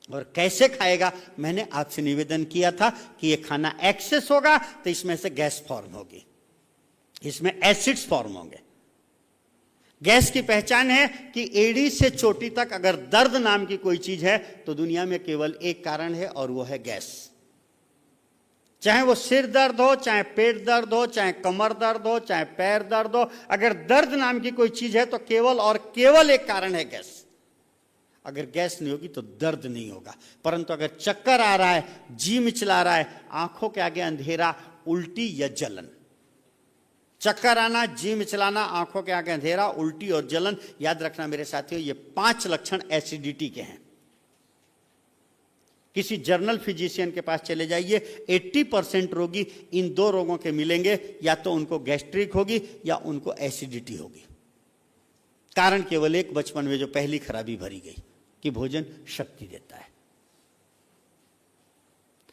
और कैसे खाएगा, मैंने आपसे निवेदन किया था कि ये खाना एक्सेस होगा तो इसमें से गैस फॉर्म होगी, इसमें एसिड्स फॉर्म होंगे। गैस की पहचान है कि एड़ी से चोटी तक अगर दर्द नाम की कोई चीज है तो दुनिया में केवल एक कारण है और वो है गैस। चाहे वो सिर दर्द हो, चाहे पेट दर्द हो, चाहे कमर दर्द हो, चाहे पैर दर्द हो, अगर दर्द नाम की कोई चीज है तो केवल और केवल एक कारण है गैस। अगर गैस नहीं होगी तो दर्द नहीं होगा। परंतु अगर चक्कर आ रहा है, जी मिचला रहा है, आंखों के आगे अंधेरा, उल्टी या जलन, चक्कर आना, जी मिचलाना, आंखों के आगे अंधेरा, उल्टी और जलन, याद रखना मेरे साथियों, ये 5 लक्षण एसिडिटी के हैं। किसी जर्नल फिजिशियन के पास चले जाइए, 80% रोगी इन 2 रोगों के मिलेंगे, या तो उनको गैस्ट्रिक होगी या उनको एसिडिटी होगी। कारण केवल एक, बचपन में जो पहली खराबी भरी गई कि भोजन शक्ति देता है।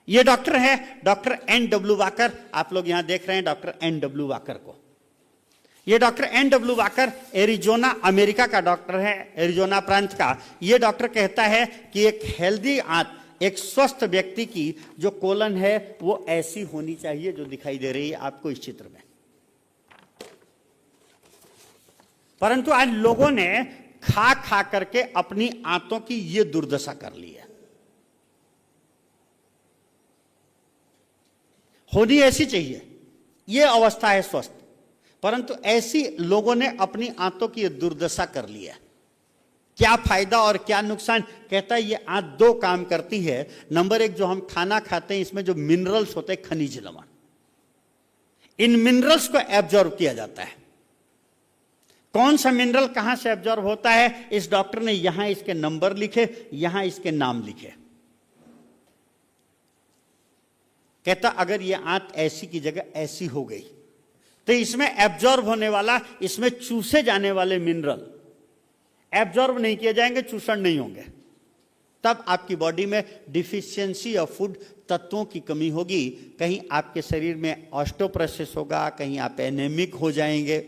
ये डॉक्टर है डॉक्टर N.W. वाकर, आप लोग यहां देख रहे हैं डॉक्टर N.W. वाकर को। ये doctor N.W. Walker Arizona America का डॉक्टर है, एरिजोना प्रांत का। ये डॉक्टर कहता है कि एक हेल्दी आंत, एक स्वस्थ व्यक्ति की जो कोलन है वो ऐसी होनी चाहिए जो दिखाई दे रही है आपको इस चित्र में। परंतु आज लोगों ने खा खा करके अपनी आंतों की ये दुर्दशा कर ली है। होनी ऐसी चाहिए, ये अवस्था है स्वस्थ, परंतु ऐसी लोगों ने अपनी आंतों की दुर्दशा कर ली है। क्या फायदा और क्या नुकसान? कहता है ये आंत 2 काम करती है। नंबर 1, जो हम खाना खाते हैं इसमें जो मिनरल्स होते हैं, खनिज लवण, इन मिनरल्स को एब्जॉर्ब किया जाता है। कौन सा मिनरल कहां से एब्जॉर्ब होता है, इस डॉक्टर ने यहां इसके नंबर लिखे, यहां इसके नाम लिखे। कहता अगर ये आंत ऐसी की जगह ऐसी हो गई तो इसमें एब्जॉर्ब होने वाला, इसमें चूसे जाने वाले मिनरल एब्जॉर्ब नहीं किए जाएंगे, चूषण नहीं होंगे, तब आपकी बॉडी में डिफिशियंसी ऑफ फूड, तत्वों की कमी होगी। कहीं आपके शरीर में ऑस्टियोपोरोसिस होगा, कहीं आप एनेमिक हो जाएंगे।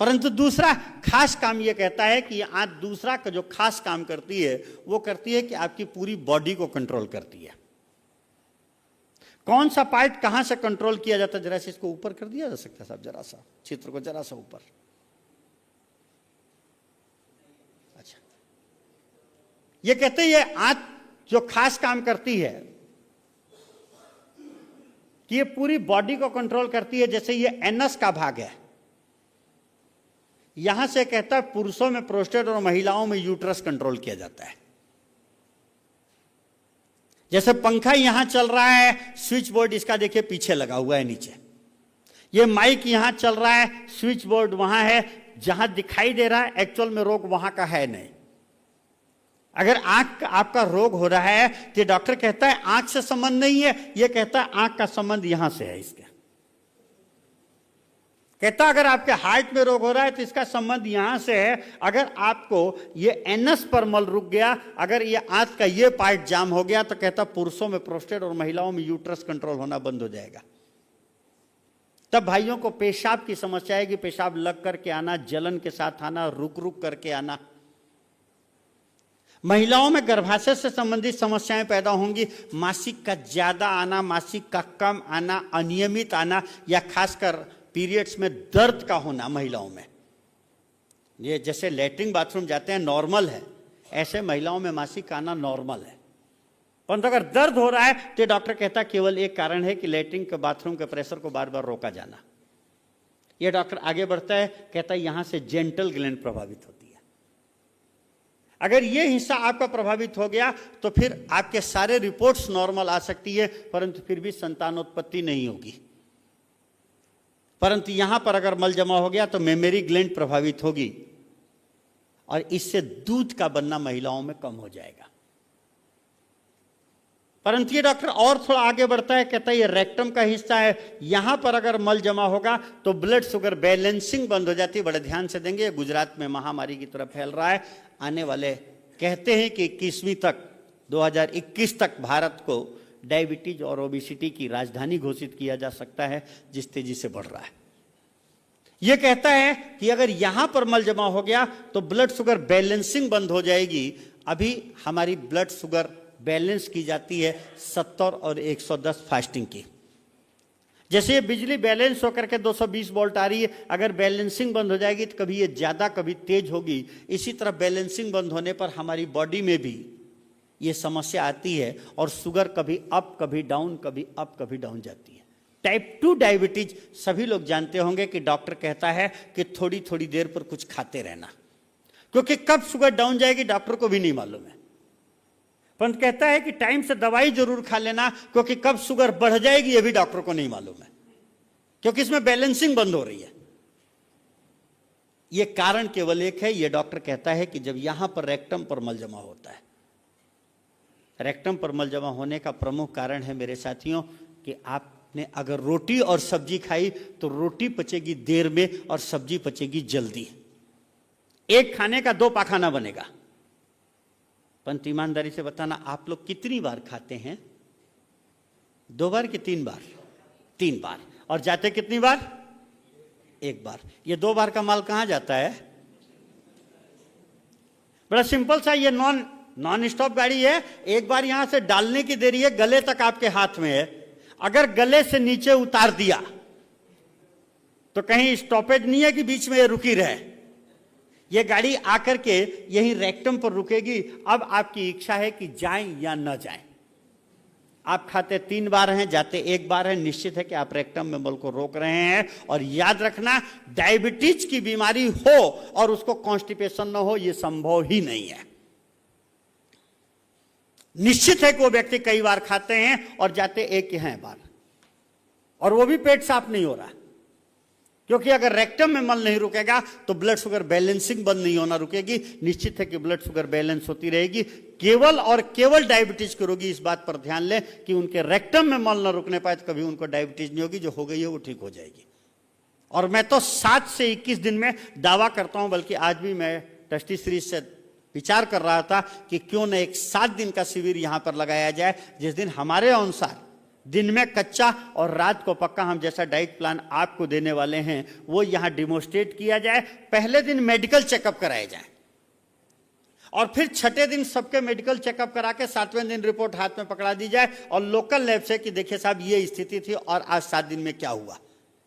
परंतु दूसरा खास काम यह कहता है कि आंत दूसरा का जो खास काम करती है वो करती है कि आपकी पूरी बॉडी को कंट्रोल करती है। कौन सा पार्ट कहां से कंट्रोल किया जाता है, जरा से इसको ऊपर कर दिया जा सकता है साहब, जरा सा चित्र को जरा सा ऊपर। अच्छा, ये कहते हैं ये आंत जो खास काम करती है कि ये पूरी बॉडी को कंट्रोल करती है। जैसे ये एनस का भाग है, यहां से कहता है पुरुषों में प्रोस्टेट और महिलाओं में यूट्रस कंट्रोल किया जाता है। जैसे पंखा यहां चल रहा है, स्विच बोर्ड इसका देखिए पीछे लगा हुआ है नीचे। ये माइक यहां चल रहा है, स्विच बोर्ड वहां है। जहां दिखाई दे रहा है एक्चुअल में रोग वहां का है नहीं। अगर आंख आपका रोग हो रहा है तो डॉक्टर कहता है आंख से संबंध नहीं है, यह कहता है आंख का संबंध यहां से है इसके। कहता अगर आपके हार्ट में रोग हो रहा है तो इसका संबंध यहां से है। अगर आपको ये एनस पर मल रुक गया, अगर ये आंत का ये पार्ट जाम हो गया, तो कहता पुरुषों में प्रोस्टेट और महिलाओं में यूट्रस कंट्रोल होना बंद हो जाएगा। तब भाइयों को पेशाब की समस्या है कि पेशाब लग करके आना, जलन के साथ आना, रुक रुक करके आना। महिलाओं में गर्भाशय से संबंधित समस्याएं पैदा होंगी, मासिक का ज्यादा आना, मासिक का कम आना, अनियमित आना, या खासकर पीरियड्स में दर्द का होना महिलाओं में। ये जैसे लैट्रिन बाथरूम जाते हैं नॉर्मल है, ऐसे महिलाओं में मासिक आना नॉर्मल है। परंतु अगर दर्द हो रहा है तो डॉक्टर कहता केवल एक कारण है कि लैट्रिन के बाथरूम के प्रेशर को बार बार रोका जाना। ये डॉक्टर आगे बढ़ता है, कहता है यहां से जेंटल ग्लैंड प्रभावित होती है। अगर ये हिस्सा आपका प्रभावित हो गया तो फिर आपके सारे रिपोर्ट्स नॉर्मल आ सकती है, परंतु फिर भी संतानोत्पत्ति नहीं होगी। परंतु यहां पर अगर मल जमा हो गया तो मेमरी ग्लैंड प्रभावित होगी और इससे दूध का बनना महिलाओं में कम हो जाएगा। परंतु ये डॉक्टर और थोड़ा आगे बढ़ता है, कहता है ये रेक्टम का हिस्सा है, यहां पर अगर मल जमा होगा तो ब्लड शुगर बैलेंसिंग बंद हो जाती है। बड़े ध्यान से देंगे, गुजरात में महामारी की तरफ फैल रहा है। आने वाले कहते हैं कि 21वीं तक, 2021 तक भारत को डायबिटीज और ओबेसिटी की राजधानी घोषित किया जा सकता है, जिस तेजी से बढ़ रहा है। यह कहता है कि अगर यहां पर मल जमा हो गया तो ब्लड शुगर बैलेंसिंग बंद हो जाएगी अभी हमारी ब्लड शुगर बैलेंस की जाती है 70 और 110 फास्टिंग की। जैसे ये बिजली बैलेंस होकर के 220 वोल्ट आ रही है, अगर बैलेंसिंग बंद हो जाएगी तो कभी ये ज़्यादा कभी तेज होगी। इसी तरह बैलेंसिंग बंद होने पर हमारी बॉडी में भी ये समस्या आती है और शुगर कभी अप कभी डाउन, कभी अप कभी डाउन जाती है। टाइप 2 डायबिटीज सभी लोग जानते होंगे कि डॉक्टर कहता है कि थोड़ी थोड़ी देर पर कुछ खाते रहना, क्योंकि कब शुगर डाउन जाएगी डॉक्टर को भी नहीं मालूम है। परंतु कहता है कि टाइम से दवाई जरूर खा लेना, क्योंकि कब शुगर बढ़ जाएगी ये भी डॉक्टर को नहीं मालूम है, क्योंकि इसमें बैलेंसिंग बंद हो रही है। यह कारण केवल एक है, यह डॉक्टर कहता है कि जब यहां पर रेक्टम पर मल जमा होता है। रेक्टम पर मल जमा होने का प्रमुख कारण है मेरे साथियों कि आपने अगर रोटी और सब्जी खाई तो रोटी पचेगी देर में और सब्जी पचेगी जल्दी। एक खाने का 2 पाखाना बनेगा। परंतु ईमानदारी से बताना, आप लोग कितनी बार खाते हैं? 2 बार कि 3 बार? 3 बार। और जाते कितनी बार? 1 बार। ये 2 बार का माल कहां जाता है? बड़ा सिंपल सा, ये नॉन स्टॉप गाड़ी है। एक बार यहां से डालने की देरी है, गले तक आपके हाथ में है। अगर गले से नीचे उतार दिया तो कहीं स्टॉपेज नहीं है कि बीच में ये रुकी रहे। ये गाड़ी आकर के यही रेक्टम पर रुकेगी। अब आपकी इच्छा है कि जाएं या न जाएं। आप खाते 3 बार हैं, जाते 1 बार है, निश्चित है कि आप रेक्टम में मल को रोक रहे हैं। और याद रखना, डायबिटीज की बीमारी हो और उसको कॉन्स्टिपेशन न हो, यह संभव ही नहीं है। निश्चित है कि वो व्यक्ति कई बार खाते हैं और जाते 1 ही बार, और वो भी पेट साफ नहीं हो रहा, क्योंकि अगर रेक्टम में मल नहीं रुकेगा तो ब्लड शुगर बैलेंसिंग बंद नहीं होना रुकेगी। निश्चित है कि ब्लड शुगर बैलेंस होती रहेगी। केवल और केवल डायबिटीज के रोगी इस बात पर ध्यान लें कि उनके रेक्टम में मल न रुकने पाए तो कभी उनको डायबिटीज नहीं होगी। जो हो गई है वो ठीक हो जाएगी। और मैं तो 7 से 21 दिन में दावा करता हूं, बल्कि आज भी मैं ट्रस्टी सीरीज से विचार कर रहा था कि क्यों न एक 7 दिन का शिविर यहां पर लगाया जाए, जिस दिन हमारे अनुसार दिन में कच्चा और रात को पक्का हम जैसा डाइट प्लान आपको देने वाले हैं वो यहां डिमोस्ट्रेट किया जाए। पहले दिन मेडिकल चेकअप कराए जाए और फिर 6ठे दिन सबके मेडिकल चेकअप करा के 7वें दिन रिपोर्ट हाथ में पकड़ा दी जाए और लोकल लैब से कि देखिए साहब ये स्थिति थी और आज 7 दिन में क्या हुआ।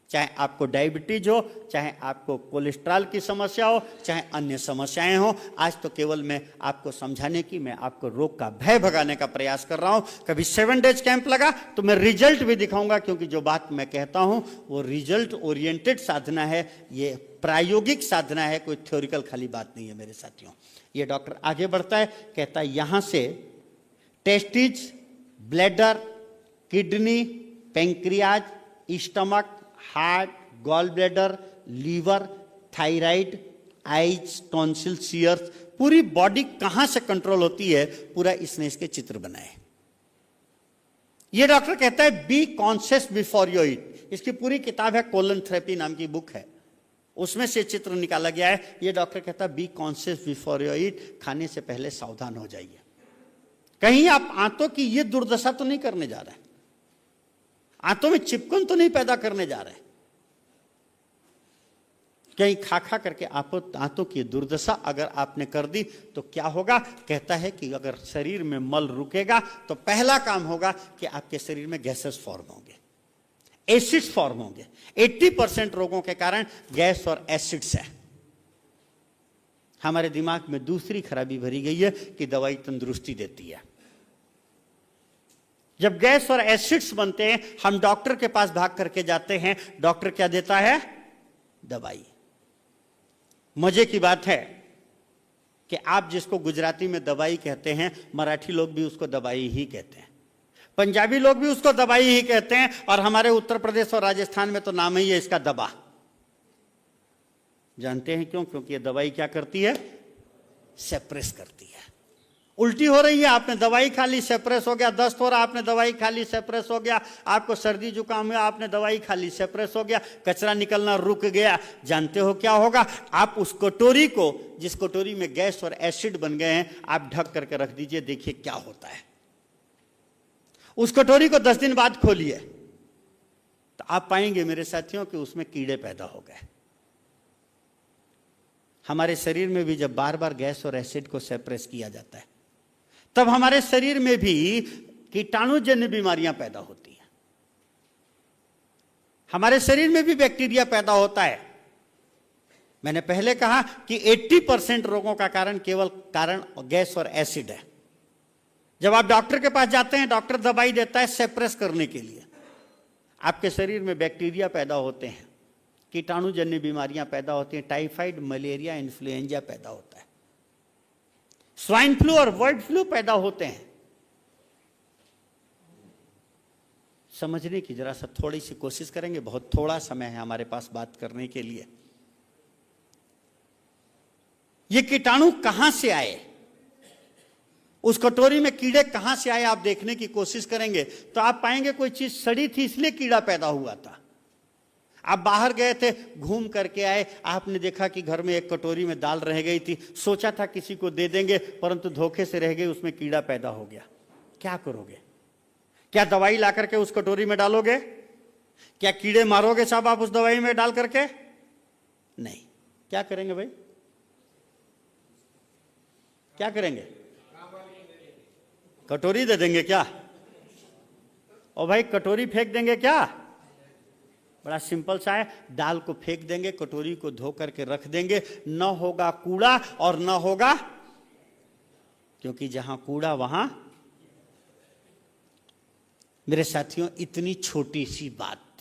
चाहे आपको डायबिटीज हो, चाहे आपको कोलेस्ट्रॉल की समस्या हो, चाहे अन्य समस्याएं हो, आज तो केवल मैं आपको समझाने की, मैं आपको रोग का भय भगाने का प्रयास कर रहा हूं। कभी 7 डेज कैंप लगा तो मैं रिजल्ट भी दिखाऊंगा, क्योंकि जो बात मैं कहता हूं वो रिजल्ट ओरिएंटेड साधना है, ये प्रायोगिक साधना है, कोई थ्योरिकल खाली बात नहीं है मेरे साथियों। ये डॉक्टर आगे बढ़ता है, कहता है यहां से testes, bladder, kidney, pancreas, stomach, heart, gall bladder, liver, thyroid, eyes, tonsil, सीयर्स, पूरी बॉडी कहां से कंट्रोल होती है, पूरा इसने इसके चित्र बनाए। ये डॉक्टर कहता है be conscious before you eat. इसकी पूरी किताब है, कोलन थेरेपी नाम की बुक है, उसमें से चित्र निकाला गया है। ये डॉक्टर कहता है be conscious before you eat, खाने से पहले सावधान हो जाइए। कहीं आप आंतों की ये दुर्दशा तो नहीं करने जा रहे हैं, आंतों में चिपकन तो नहीं पैदा करने जा रहे, कहीं खा खा करके आप आंतों की दुर्दशा अगर आपने कर दी तो क्या होगा। कहता है कि अगर शरीर में मल रुकेगा तो पहला काम होगा कि आपके शरीर में गैसेस फॉर्म होंगे, एसिड्स फॉर्म होंगे। 80% रोगों के कारण गैस और एसिड्स है। हमारे दिमाग में दूसरी खराबी भरी गई है कि दवाई तंदुरुस्ती देती है। जब गैस और एसिड्स बनते हैं हम डॉक्टर के पास भाग करके जाते हैं, डॉक्टर क्या देता है? दवाई। मजे की बात है कि आप जिसको गुजराती में दवाई कहते हैं, मराठी लोग भी उसको दवाई ही कहते हैं, पंजाबी लोग भी उसको दवाई ही कहते हैं, और हमारे उत्तर प्रदेश और राजस्थान में तो नाम ही है इसका दवा। जानते हैं क्यों? क्योंकि ये दवाई क्या करती है? सेप्रेस करती है। उल्टी हो रही है, आपने दवाई खा ली, सेप्रेस हो गया। दस्त हो रहा, आपने दवाई खा ली, सेप्रेस हो गया। आपको सर्दी जुकाम हुआ, आपने दवाई खा ली, सेप्रेस हो गया। कचरा निकलना रुक गया। जानते हो क्या होगा? आप उस कटोरी को, जिस कटोरी में गैस और एसिड बन गए हैं, आप ढक करके रख दीजिए, देखिए क्या होता है। उस कटोरी को 10 दिन बाद खोलिए तो आप पाएंगे मेरे साथियों कि उसमें कीड़े पैदा हो गए। हमारे शरीर में भी जब बार बार गैस और एसिड को सेप्रेस किया जाता है, तब हमारे शरीर में भी कीटाणुजन्य बीमारियां पैदा होती हैं। हमारे शरीर में भी बैक्टीरिया पैदा होता है। मैंने पहले कहा कि 80% रोगों का केवल कारण गैस और एसिड है। जब आप डॉक्टर के पास जाते हैं, डॉक्टर दवाई देता है सेप्रेस करने के लिए। आपके शरीर में बैक्टीरिया पैदा होते हैं, कीटाणुजन्य बीमारियां पैदा होती हैं, टाइफाइड, मलेरिया, इन्फ्लुएंजा पैदा होता है, स्वाइन फ्लू और बर्ड फ्लू पैदा होते हैं। समझने की जरा सा थोड़ी सी कोशिश करेंगे, बहुत थोड़ा समय है हमारे पास बात करने के लिए। ये कीटाणु कहां से आए, उस कटोरी में कीड़े कहां से आए, आप देखने की कोशिश करेंगे तो आप पाएंगे कोई चीज सड़ी थी इसलिए कीड़ा पैदा हुआ था। आप बाहर गए थे, घूम करके आए, आपने देखा कि घर में एक कटोरी में दाल रह गई थी, सोचा था किसी को दे देंगे, परंतु धोखे से रह गई, उसमें कीड़ा पैदा हो गया। क्या करोगे? क्या दवाई ला करके उस कटोरी में डालोगे? क्या कीड़े मारोगे साहब आप उस दवाई में डाल करके? नहीं। क्या करेंगे भाई? क्या करेंगे? कटोरी दे देंगे क्या? और भाई कटोरी फेंक देंगे क्या? बड़ा सिंपल सा है, दाल को फेंक देंगे, कटोरी को धो करके रख देंगे, न होगा कूड़ा और न होगा, क्योंकि जहां कूड़ा वहां। मेरे साथियों, इतनी छोटी सी बात